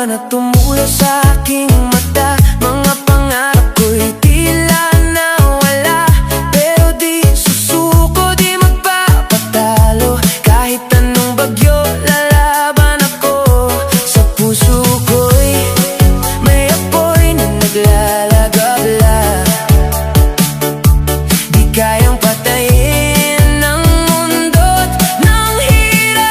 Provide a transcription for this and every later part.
na tumula sa aking mata. Mga pangarap ko'y tila nawala, pero di susuko, di magpapatalo. Kahit anong bagyo, lalaban ako. Sa puso ko'y may apoy na naglalagabla. Di kayang patayin ng mundo't ng hirap.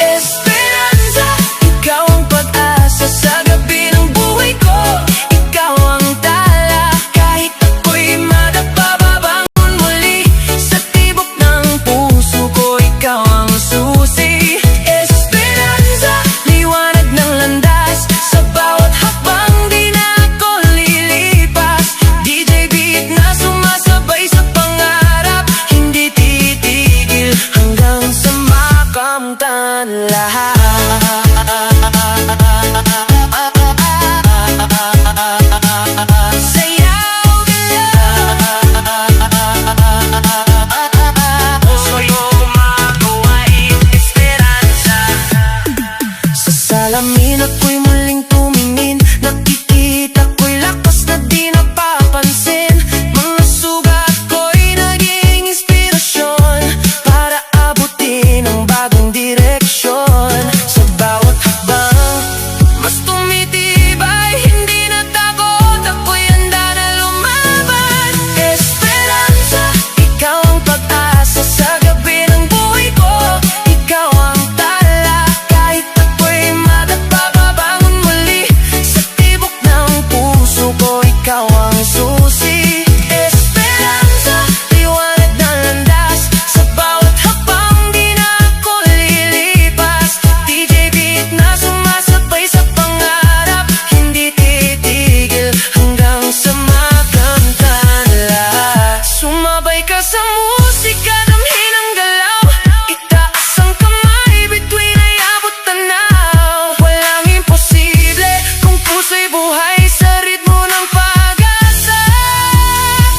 Esperanza, ikaw ang pag-asa sa gabi ng buhay ko. Ikaw ang tala, kahit ako'y madapa, babangon muli. Sa tibok ng puso ko, ikaw ang susi. Esperanza, liwanag ng landas sa bawat hakbang, di na ako lilipas. DJ beat na sumasabay sa pangarap, hindi titigil hanggang sa makamtan lahat. Sayaw ka lang, puso'y gumagawain esperanza. Sa salamin ako'y muling tumingin, nakikita ko'y lakas na di napapansin. Mga sugat ko'y naging inspirasyon para abutin ang bagong direksyon. Sa bawat hakbang, mas tumitibay, hindi na takot, ako'y handa na lumaban. Esperanza, ikaw ang pag-asa sa gabi ng buhay ko. Ikaw ang tala, kahit ako'y madapa, babangon muli. Sa tibok ng puso ko, ikaw ang susi. Esperanza, liwanag ng landas sa bawat hakbang, di na ako lilipas. DJ beat na sumasabay sa pangarap, hindi titigil hanggang sa makamtan lahat. Sumabay ka sa musika, damhin ang galaw. Itaas ang kamay, bituin ay abot tanaw. Walang imposible kung puso'y buhay sa ritmo ng pag-asa.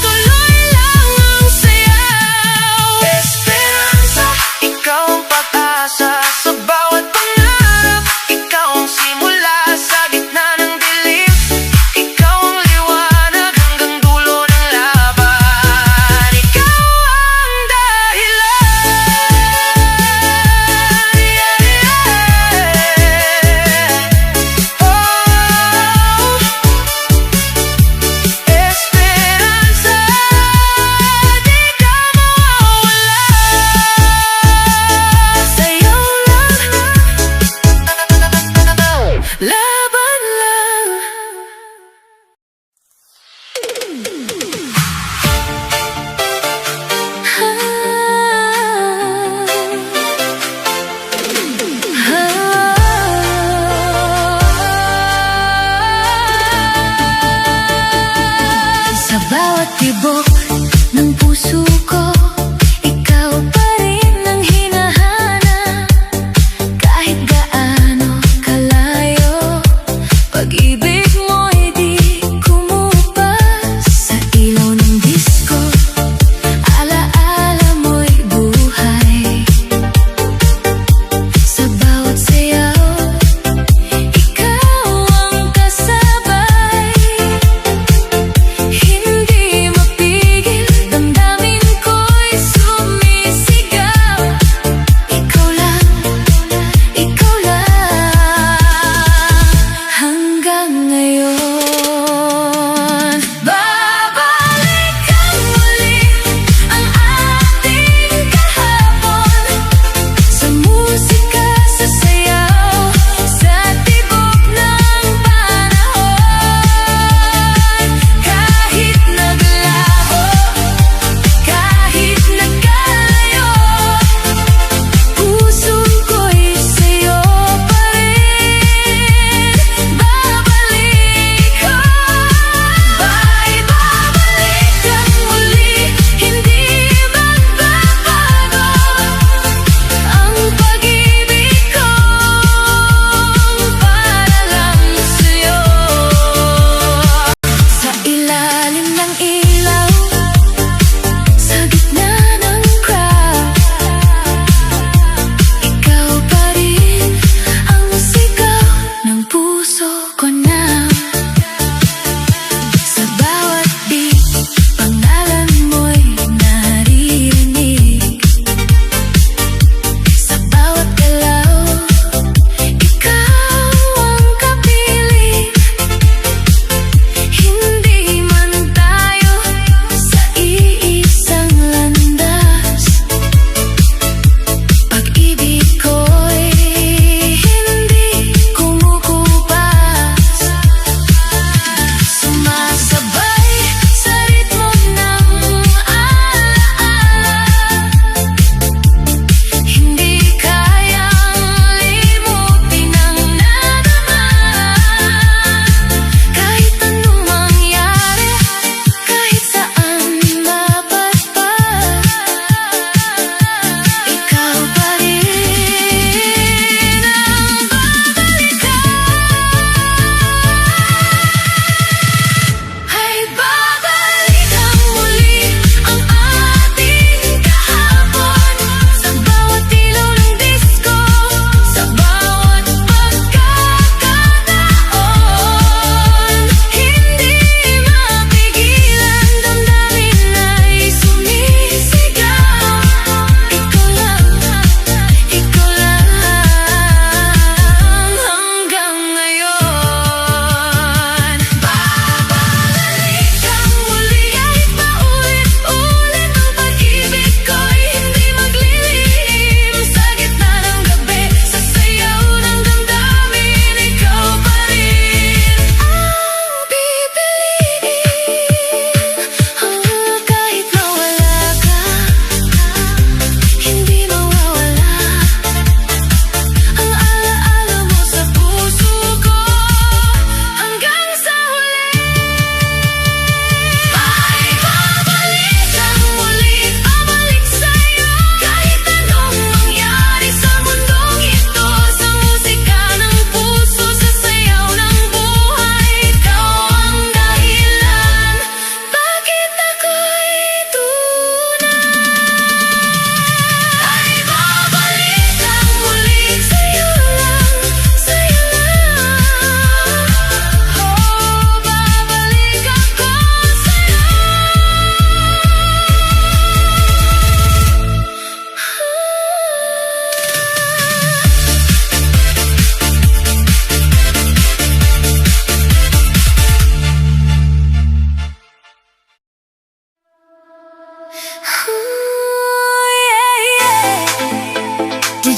Tuloy lang ang sayaw. Esperanza, ikaw ang pag-asa sa bawat pangarap. Ikaw ang simula sa gitna ng dilim. Ikaw ang liwanag hanggang dulo ng laban. Ikaw ang dahilan. Oh, Esperanza, di ka mawawala. Sa'yo lang, laban lang. Sa bawat tibok ng puso ko, ikaw pa rin ang hinahanap. Kahit gaano kalayo, pag-ibig mo'y di kumupas. Sa ilaw ng disco, alaala mo'y buhay. Sa bawat sayaw, ikaw ang kasabay. Hindi mapigil damdamin ko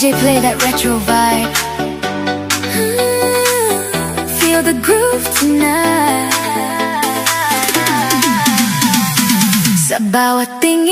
DJ play that retro vibe. Feel the groove tonight. Sa bawat tingin